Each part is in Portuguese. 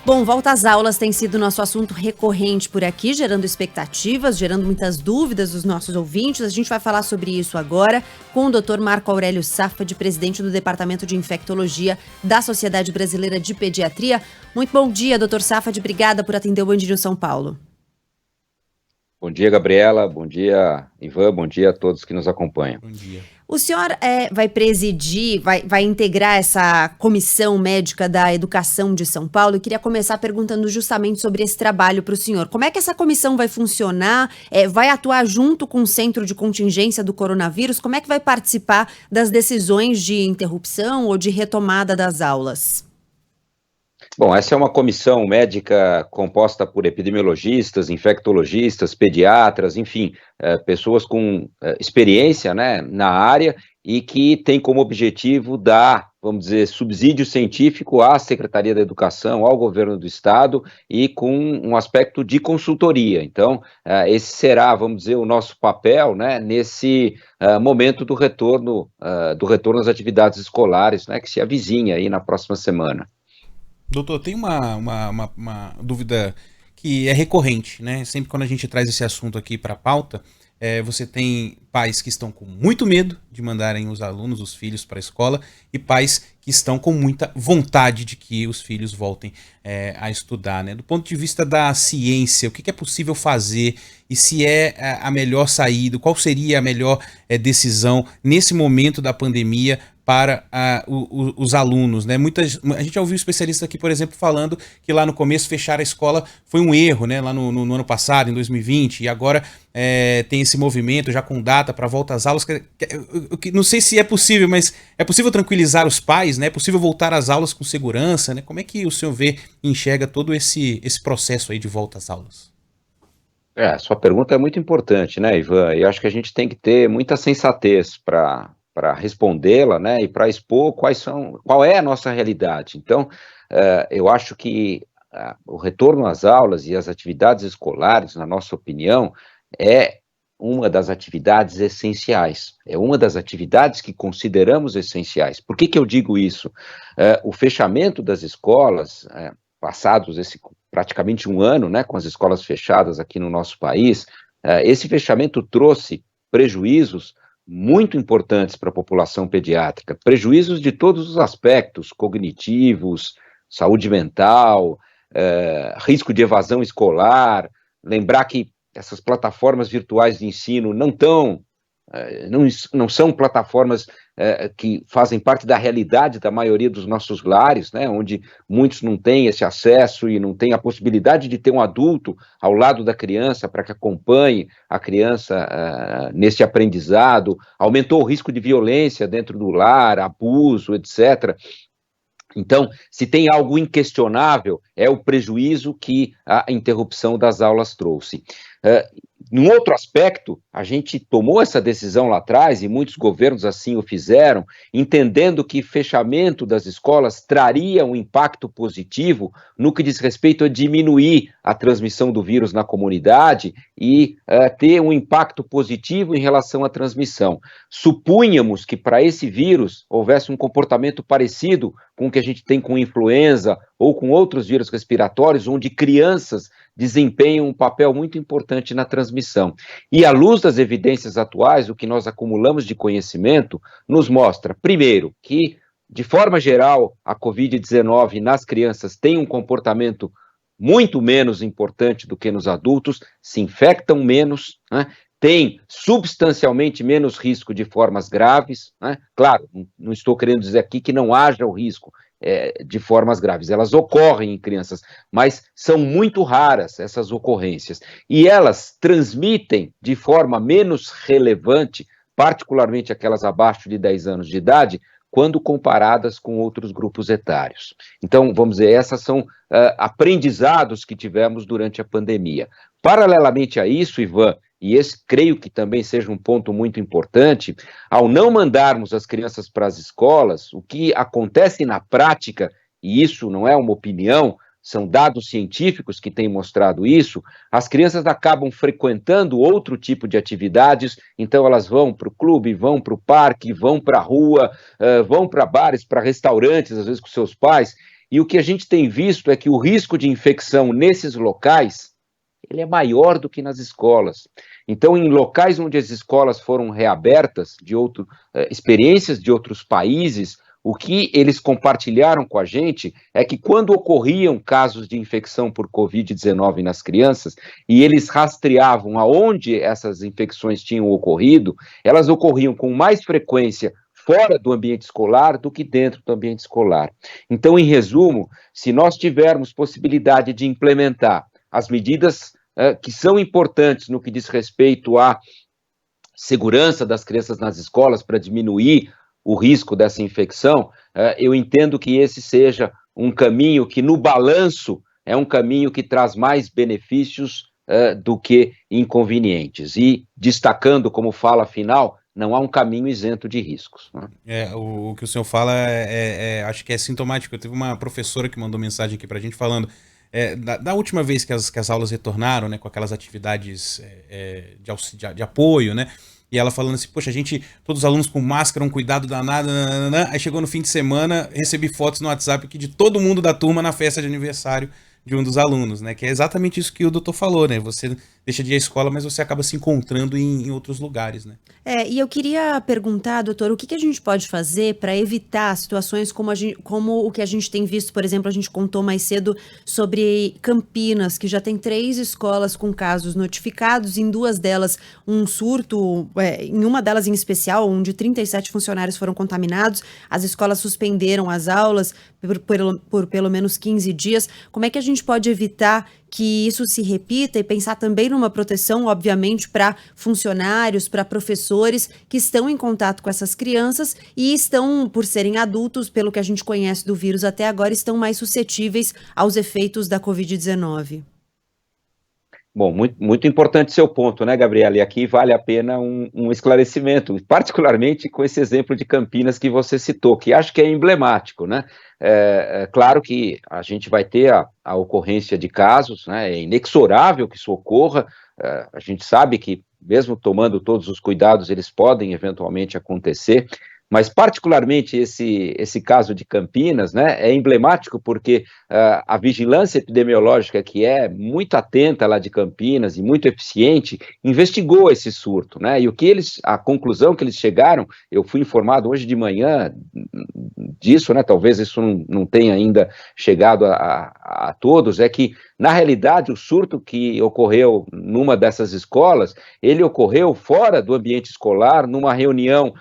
Bom, volta às aulas tem sido nosso assunto recorrente por aqui, gerando expectativas, gerando muitas dúvidas dos nossos ouvintes. A gente vai falar sobre isso agora com o Dr. Marco Aurélio Safadi, presidente do Departamento de Infectologia da Sociedade Brasileira de Pediatria. Muito bom dia, Dr. Safadi. Obrigada por atender o Band News São Paulo. Bom dia, Gabriela. Bom dia, Ivan. Bom dia a todos que nos acompanham. Bom dia. O senhor vai presidir, vai integrar essa comissão médica da educação de São Paulo. Eu queria começar perguntando justamente sobre esse trabalho para o senhor. Como é que essa comissão vai funcionar? Vai atuar junto com o Centro de Contingência do Coronavírus? Como é que vai participar das decisões de interrupção ou de retomada das aulas? Bom, essa é uma comissão médica composta por epidemiologistas, infectologistas, pediatras, enfim, pessoas com experiência, né, na área e que tem como objetivo dar, vamos dizer, subsídio científico à Secretaria da Educação, ao governo do Estado e com um aspecto de consultoria. Então, esse será, vamos dizer, o nosso papel, né, nesse momento do retorno às atividades escolares, né, que se avizinha aí na próxima semana. Doutor, tem uma dúvida que é recorrente, né? Sempre quando a gente traz esse assunto aqui para a pauta, você tem pais que estão com muito medo de mandarem os alunos, os filhos para a escola, e pais que estão com muita vontade de que os filhos voltem a estudar, né? Do ponto de vista da ciência, o que é possível fazer e se é a melhor saída, qual seria a melhor decisão nesse momento da pandemia para os alunos, né? A gente já ouviu especialistas aqui, por exemplo, falando que lá no começo fechar a escola foi um erro, né? Lá no ano passado, em 2020, e agora tem esse movimento já com data para volta às aulas. Não sei se é possível, mas é possível tranquilizar os pais, né? É possível voltar às aulas com segurança, né? Como é que o senhor vê e enxerga todo esse processo aí de volta às aulas? Sua pergunta é muito importante, né, Ivan? E acho que a gente tem que ter muita sensatez para respondê-la, né, e para expor qual é a nossa realidade. Então, eu acho que o retorno às aulas e às atividades escolares, na nossa opinião, é uma das atividades essenciais, é uma das atividades que consideramos essenciais. Por que eu digo isso? O fechamento das escolas, passados praticamente um ano, né, com as escolas fechadas aqui no nosso país, esse fechamento trouxe prejuízos muito importantes para a população pediátrica, prejuízos de todos os aspectos, cognitivos, saúde mental, risco de evasão escolar. Lembrar que essas plataformas virtuais de ensino não são plataformas que fazem parte da realidade da maioria dos nossos lares, né, onde muitos não têm esse acesso e não têm a possibilidade de ter um adulto ao lado da criança para que acompanhe a criança nesse aprendizado. Aumentou o risco de violência dentro do lar, abuso, etc. Então, se tem algo inquestionável, é o prejuízo que a interrupção das aulas trouxe. Num outro aspecto, a gente tomou essa decisão lá atrás, e muitos governos assim o fizeram, entendendo que fechamento das escolas traria um impacto positivo no que diz respeito a diminuir a transmissão do vírus na comunidade e ter um impacto positivo em relação à transmissão. Supunhamos que para esse vírus houvesse um comportamento parecido com o que a gente tem com influenza ou com outros vírus respiratórios, onde crianças desempenham um papel muito importante na transmissão. E à luz das evidências atuais, o que nós acumulamos de conhecimento nos mostra, primeiro, que, de forma geral, a Covid-19 nas crianças tem um comportamento muito menos importante do que nos adultos, se infectam menos, né? Tem substancialmente menos risco de formas graves, né? Claro, não estou querendo dizer aqui que não haja o risco de formas graves, elas ocorrem em crianças, mas são muito raras essas ocorrências, e elas transmitem de forma menos relevante, particularmente aquelas abaixo de 10 anos de idade, quando comparadas com outros grupos etários. Então, vamos dizer, essas são aprendizados que tivemos durante a pandemia. Paralelamente a isso, Ivan, e esse creio que também seja um ponto muito importante, ao não mandarmos as crianças para as escolas, o que acontece na prática, e isso não é uma opinião, são dados científicos que têm mostrado isso, as crianças acabam frequentando outro tipo de atividades, então elas vão para o clube, vão para o parque, vão para a rua, vão para bares, para restaurantes, às vezes com seus pais, E o que a gente tem visto é que o risco de infecção nesses locais, ele é maior do que nas escolas. Então, em locais onde as escolas foram reabertas, experiências de outros países, o que eles compartilharam com a gente é que quando ocorriam casos de infecção por Covid-19 nas crianças, e eles rastreavam aonde essas infecções tinham ocorrido, elas ocorriam com mais frequência fora do ambiente escolar do que dentro do ambiente escolar. Então, em resumo, se nós tivermos possibilidade de implementar as medidas que são importantes no que diz respeito à segurança das crianças nas escolas para diminuir o risco dessa infecção, eu entendo que esse seja um caminho que, no balanço, é um caminho que traz mais benefícios do que inconvenientes. E, destacando como fala final, não há um caminho isento de riscos. Né? O que o senhor fala acho que é sintomático. Eu tive uma professora que mandou mensagem aqui para a gente falando da última vez que as aulas retornaram, né, com aquelas atividades de apoio, né, e ela falando assim, poxa, todos os alunos com máscara, um cuidado danado, nananana. Aí chegou no fim de semana, recebi fotos no WhatsApp aqui de todo mundo da turma na festa de aniversário de um dos alunos, né, que é exatamente isso que o doutor falou, né, você deixa de ir à escola, mas você acaba se encontrando em outros lugares, né. E eu queria perguntar, doutor, o que a gente pode fazer para evitar situações como o que a gente tem visto, por exemplo, a gente contou mais cedo sobre Campinas, que já tem 3 escolas com casos notificados, em 2 delas um surto, em uma delas em especial, onde 37 funcionários foram contaminados, as escolas suspenderam as aulas por pelo menos 15 dias. Como é que a gente pode evitar que isso se repita e pensar também numa proteção, obviamente, para funcionários, para professores que estão em contato com essas crianças e estão, por serem adultos, pelo que a gente conhece do vírus até agora, estão mais suscetíveis aos efeitos da Covid-19? Bom, muito importante seu ponto, né, Gabriela? E aqui vale a pena um esclarecimento, particularmente com esse exemplo de Campinas que você citou, que acho que é emblemático, né? Claro que a gente vai ter a ocorrência de casos, né? É inexorável que isso ocorra, a gente sabe que, mesmo tomando todos os cuidados, eles podem eventualmente acontecer, mas particularmente esse caso de Campinas, né, é emblemático porque a vigilância epidemiológica, que é muito atenta lá de Campinas e muito eficiente, investigou esse surto, né, e a conclusão que eles chegaram, eu fui informado hoje de manhã disso, né, talvez isso não tenha ainda chegado a todos, é que, na realidade, o surto que ocorreu numa dessas escolas, ele ocorreu fora do ambiente escolar, numa reunião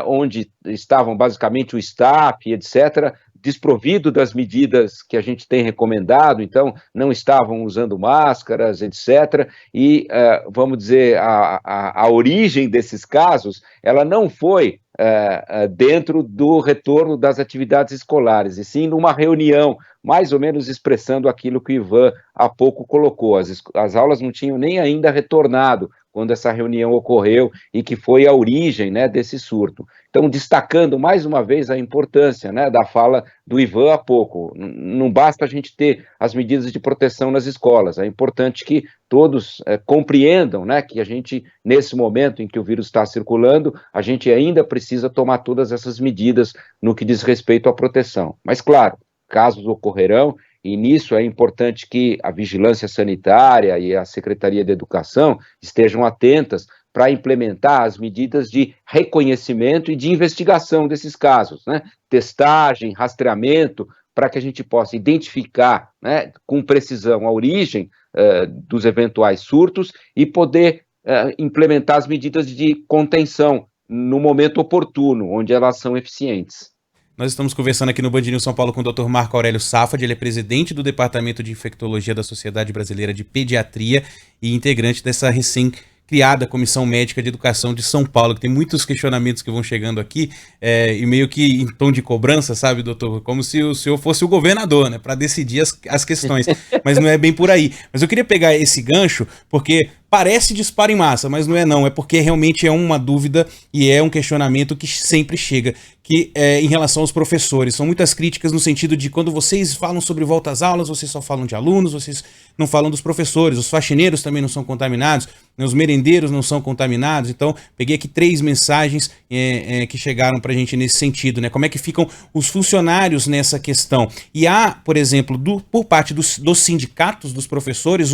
onde estavam basicamente o staff, etc., desprovido das medidas que a gente tem recomendado, então não estavam usando máscaras, etc., e, vamos dizer, a origem desses casos, ela não foi dentro do retorno das atividades escolares, e sim numa reunião, mais ou menos expressando aquilo que o Ivan há pouco colocou, as aulas não tinham nem ainda retornado quando essa reunião ocorreu e que foi a origem, né, desse surto. Então, destacando mais uma vez a importância, né, da fala do Ivan há pouco, não basta a gente ter as medidas de proteção nas escolas, é importante que todos compreendam, né, que a gente, nesse momento em que o vírus está circulando, a gente ainda precisa tomar todas essas medidas no que diz respeito à proteção. Mas, claro, casos ocorrerão, e nisso é importante que a vigilância sanitária e a Secretaria de Educação estejam atentas para implementar as medidas de reconhecimento e de investigação desses casos, né? Testagem, rastreamento, para que a gente possa identificar, né, com precisão a origem dos eventuais surtos e poder implementar as medidas de contenção no momento oportuno, onde elas são eficientes. Nós estamos conversando aqui no Band News São Paulo com o Dr. Marco Aurélio Safad, ele é presidente do Departamento de Infectologia da Sociedade Brasileira de Pediatria e integrante dessa recém-criada Comissão Médica de Educação de São Paulo, que tem muitos questionamentos que vão chegando aqui, e meio que em tom de cobrança, sabe, doutor? Como se o senhor fosse o governador, né, para decidir as questões, mas não é bem por aí. Mas eu queria pegar esse gancho, porque parece disparo em massa, mas não é não, é porque realmente é uma dúvida e é um questionamento que sempre chega, que em relação aos professores, são muitas críticas no sentido de quando vocês falam sobre volta às aulas, vocês só falam de alunos, vocês não falam dos professores, os faxineiros também não são contaminados, os merendeiros não são contaminados, então peguei aqui 3 mensagens que chegaram pra gente nesse sentido, né, como é que ficam os funcionários nessa questão, e há, por exemplo, por parte dos sindicatos dos professores,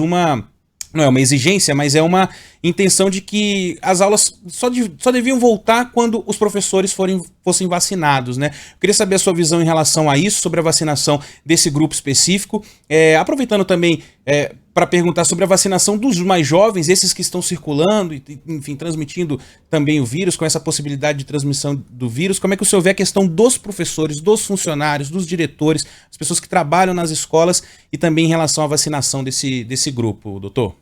não é uma exigência, mas é uma intenção de que as aulas só deviam voltar quando os professores fossem vacinados, né? Eu queria saber a sua visão em relação a isso, sobre a vacinação desse grupo específico. Aproveitando também para perguntar sobre a vacinação dos mais jovens, esses que estão circulando e, enfim, transmitindo também o vírus, com essa possibilidade de transmissão do vírus. Como é que o senhor vê a questão dos professores, dos funcionários, dos diretores, as pessoas que trabalham nas escolas e também em relação à vacinação desse grupo, doutor?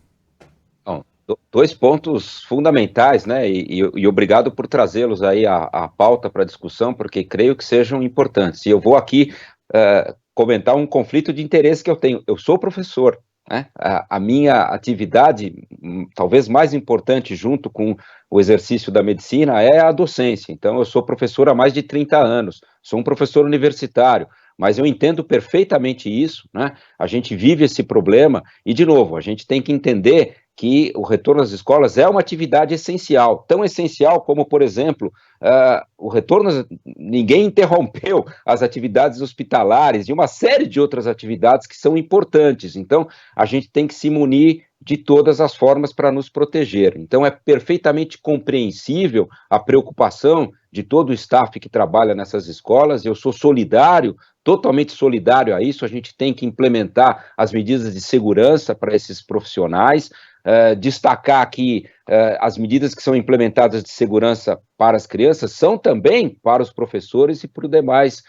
Bom, 2 pontos fundamentais, né, e obrigado por trazê-los aí à pauta para discussão, porque creio que sejam importantes. E eu vou aqui comentar um conflito de interesse que eu tenho. Eu sou professor, né? A minha atividade, talvez mais importante junto com o exercício da medicina, é a docência. Então, eu sou professor há mais de 30 anos, sou um professor universitário, mas eu entendo perfeitamente isso, né? A gente vive esse problema e, de novo, a gente tem que entender que o retorno às escolas é uma atividade essencial, tão essencial como, por exemplo, o retorno, ninguém interrompeu as atividades hospitalares e uma série de outras atividades que são importantes, então a gente tem que se munir de todas as formas para nos proteger. Então é perfeitamente compreensível a preocupação de todo o staff que trabalha nessas escolas, eu sou solidário, totalmente solidário a isso, a gente tem que implementar as medidas de segurança para esses profissionais, destacar que as medidas que são implementadas de segurança para as crianças são também para os professores e para os demais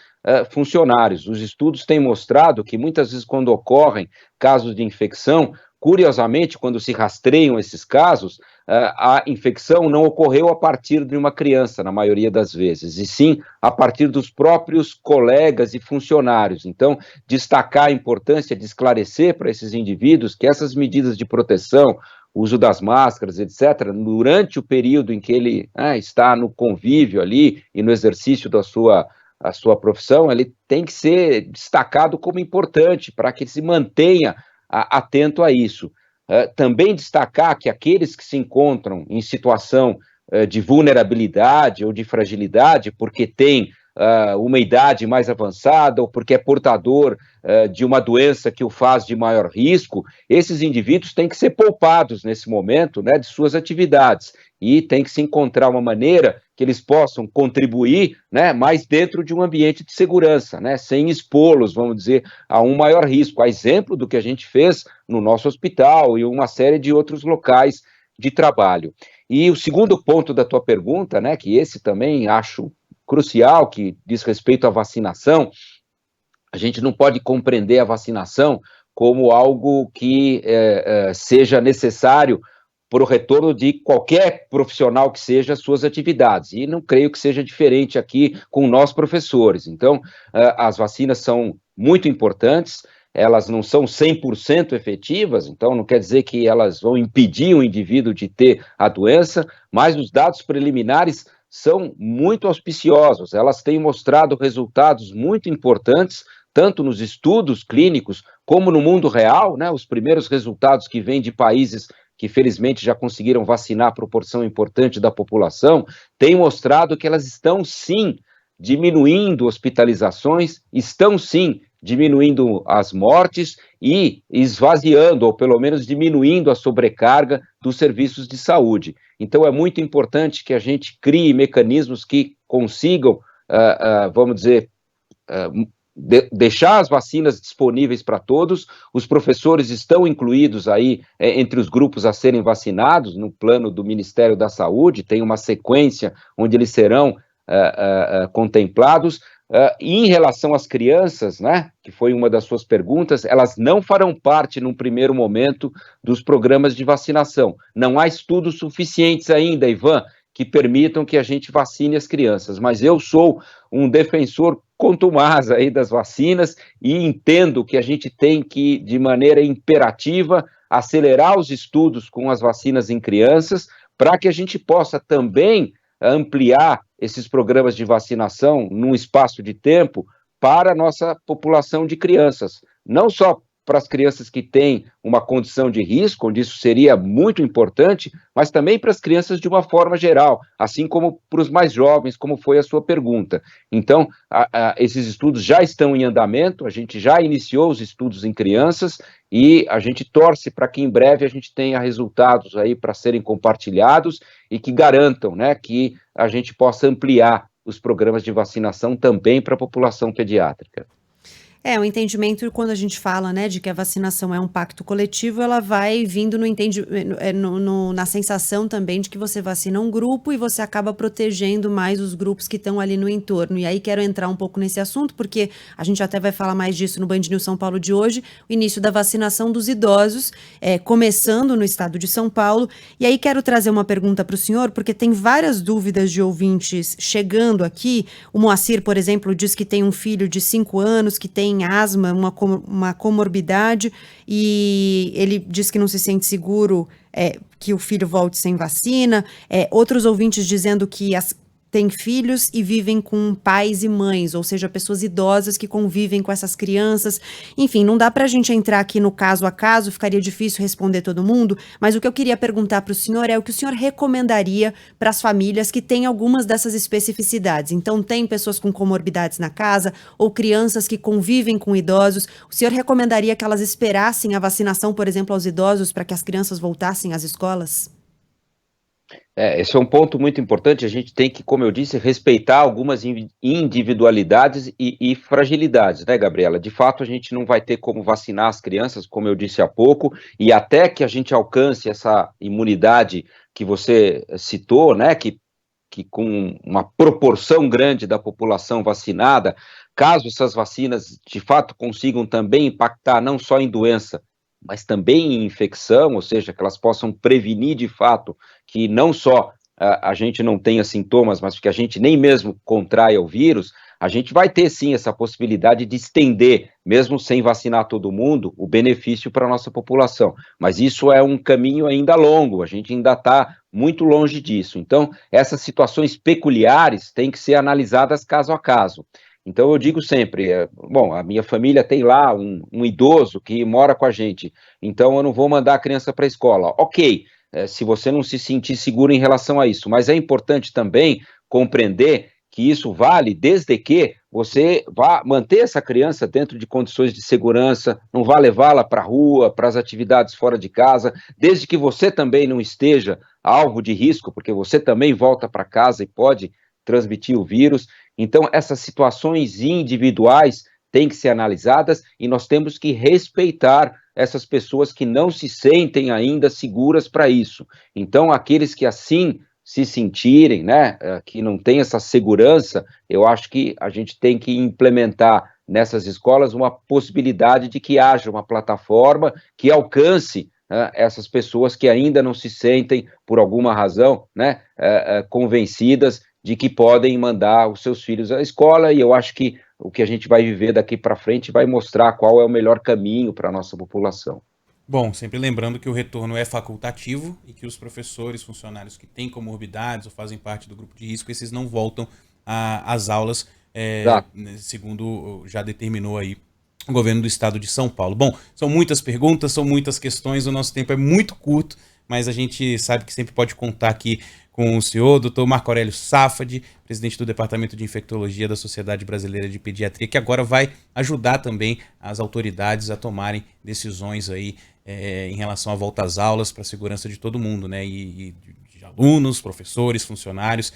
funcionários. Os estudos têm mostrado que muitas vezes quando ocorrem casos de infecção, curiosamente, quando se rastreiam esses casos, a infecção não ocorreu a partir de uma criança, na maioria das vezes, e sim a partir dos próprios colegas e funcionários. Então, destacar a importância de esclarecer para esses indivíduos que essas medidas de proteção, uso das máscaras, etc., durante o período em que ele está no convívio ali e no exercício da sua profissão, ele tem que ser destacado como importante para que se mantenha atento a isso. Também destacar que aqueles que se encontram em situação de vulnerabilidade ou de fragilidade, porque tem uma idade mais avançada ou porque é portador de uma doença que o faz de maior risco, esses indivíduos têm que ser poupados nesse momento, né, de suas atividades, e tem que se encontrar uma maneira que eles possam contribuir, né, mais dentro de um ambiente de segurança, né, sem expô-los, vamos dizer, a um maior risco, a exemplo do que a gente fez no nosso hospital e uma série de outros locais de trabalho. E o segundo ponto da tua pergunta, né, que esse também acho crucial, que diz respeito à vacinação, a gente não pode compreender a vacinação como algo que seja necessário para o retorno de qualquer profissional que seja às suas atividades, e não creio que seja diferente aqui com nós professores. Então, as vacinas são muito importantes, elas não são 100% efetivas, então não quer dizer que elas vão impedir o indivíduo de ter a doença, mas os dados preliminares são muito auspiciosos, elas têm mostrado resultados muito importantes, tanto nos estudos clínicos como no mundo real, né? Os primeiros resultados que vêm de países que felizmente já conseguiram vacinar a proporção importante da população, têm mostrado que elas estão sim diminuindo hospitalizações, estão sim diminuindo as mortes e esvaziando, ou pelo menos diminuindo a sobrecarga dos serviços de saúde. Então é muito importante que a gente crie mecanismos que consigam, vamos dizer, deixar as vacinas disponíveis para todos. Os professores estão incluídos aí entre os grupos a serem vacinados no plano do Ministério da Saúde, tem uma sequência onde eles serão contemplados. E em relação às crianças, né, que foi uma das suas perguntas, elas não farão parte, num primeiro momento, dos programas de vacinação. Não há estudos suficientes ainda, Ivan, que permitam que a gente vacine as crianças, mas eu sou um defensor contumaz aí das vacinas e entendo que a gente tem que, de maneira imperativa, acelerar os estudos com as vacinas em crianças, para que a gente possa também ampliar esses programas de vacinação num espaço de tempo para a nossa população de crianças, não só para as crianças que têm uma condição de risco, onde isso seria muito importante, mas também para as crianças de uma forma geral, assim como para os mais jovens, como foi a sua pergunta. Então, esses estudos já estão em andamento, a gente já iniciou os estudos em crianças e a gente torce para que em breve a gente tenha resultados aí para serem compartilhados e que garantam, né, que a gente possa ampliar os programas de vacinação também para a população pediátrica. O entendimento, quando a gente fala, né, de que a vacinação é um pacto coletivo, ela vai vindo na sensação também de que você vacina um grupo e você acaba protegendo mais os grupos que estão ali no entorno. E aí quero entrar um pouco nesse assunto, porque a gente até vai falar mais disso no Band News São Paulo de hoje, o início da vacinação dos idosos, começando no estado de São Paulo. E aí quero trazer uma pergunta para o senhor, porque tem várias dúvidas de ouvintes chegando aqui. O Moacir, por exemplo, diz que tem um filho de 5 anos que tem asma, uma comorbidade, e ele diz que não se sente seguro que o filho volte sem vacina. Outros ouvintes dizendo que têm filhos e vivem com pais e mães, ou seja, pessoas idosas que convivem com essas crianças. Enfim, não dá para a gente entrar aqui no caso a caso, ficaria difícil responder todo mundo, mas o que eu queria perguntar para o senhor é o que o senhor recomendaria para as famílias que têm algumas dessas especificidades. Então, tem pessoas com comorbidades na casa ou crianças que convivem com idosos. O senhor recomendaria que elas esperassem a vacinação, por exemplo, aos idosos para que as crianças voltassem às escolas? Esse é um ponto muito importante. A gente tem que, como eu disse, respeitar algumas individualidades e fragilidades, né, Gabriela? De fato, a gente não vai ter como vacinar as crianças, como eu disse há pouco, e até que a gente alcance essa imunidade que você citou, né, que com uma proporção grande da população vacinada, caso essas vacinas de fato consigam também impactar não só em doença, mas também em infecção, ou seja, que elas possam prevenir de fato que não só a gente não tenha sintomas, mas que a gente nem mesmo contraia o vírus, a gente vai ter sim essa possibilidade de estender, mesmo sem vacinar todo mundo, o benefício para a nossa população. Mas isso é um caminho ainda longo, a gente ainda está muito longe disso. Então, essas situações peculiares têm que ser analisadas caso a caso. Então, eu digo sempre, a minha família tem lá um idoso que mora com a gente, então eu não vou mandar a criança para a escola. Ok, se você não se sentir seguro em relação a isso, mas é importante também compreender que isso vale desde que você vá manter essa criança dentro de condições de segurança, não vá levá-la para a rua, para as atividades fora de casa, desde que você também não esteja alvo de risco, porque você também volta para casa e pode transmitir o vírus. Então, essas situações individuais têm que ser analisadas e nós temos que respeitar essas pessoas que não se sentem ainda seguras para isso. Então, aqueles que assim se sentirem, né, que não tem essa segurança, eu acho que a gente tem que implementar nessas escolas uma possibilidade de que haja uma plataforma que alcance essas pessoas que ainda não se sentem, por alguma razão, né, convencidas de que podem mandar os seus filhos à escola, e eu acho que o que a gente vai viver daqui para frente vai mostrar qual é o melhor caminho para a nossa população. Bom, sempre lembrando que o retorno é facultativo e que os professores, funcionários que têm comorbidades ou fazem parte do grupo de risco, esses não voltam às aulas, segundo já determinou aí o governo do estado de São Paulo. Bom, são muitas perguntas, são muitas questões, o nosso tempo é muito curto, mas a gente sabe que sempre pode contar aqui com o senhor, doutor Marco Aurélio Safadi, presidente do Departamento de Infectologia da Sociedade Brasileira de Pediatria, que agora vai ajudar também as autoridades a tomarem decisões aí em relação à volta às aulas para a segurança de todo mundo, né? E de alunos, professores, funcionários.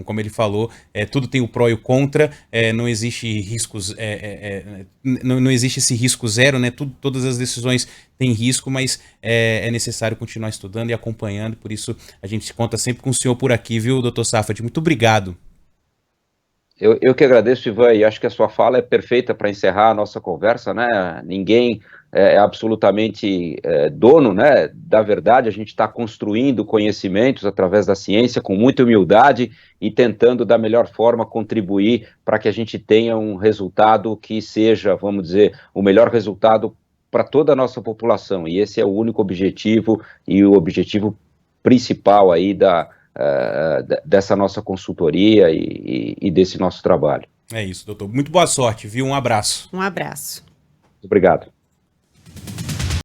Como ele falou, tudo tem o pró e o contra, não existe riscos, não existe esse risco zero, né? Todas as decisões têm risco, mas é necessário continuar estudando e acompanhando, por isso a gente conta sempre com o senhor por aqui, viu, doutor Safadi? Muito obrigado. Eu que agradeço, Ivan, e acho que a sua fala é perfeita para encerrar a nossa conversa, né? Ninguém é absolutamente dono, né, da verdade. A gente está construindo conhecimentos através da ciência com muita humildade e tentando da melhor forma contribuir para que a gente tenha um resultado que seja, vamos dizer, o melhor resultado para toda a nossa população. E esse é o único objetivo e o objetivo principal aí dessa nossa consultoria e desse nosso trabalho. É isso, doutor. Muito boa sorte, viu? Um abraço. Um abraço. Obrigado.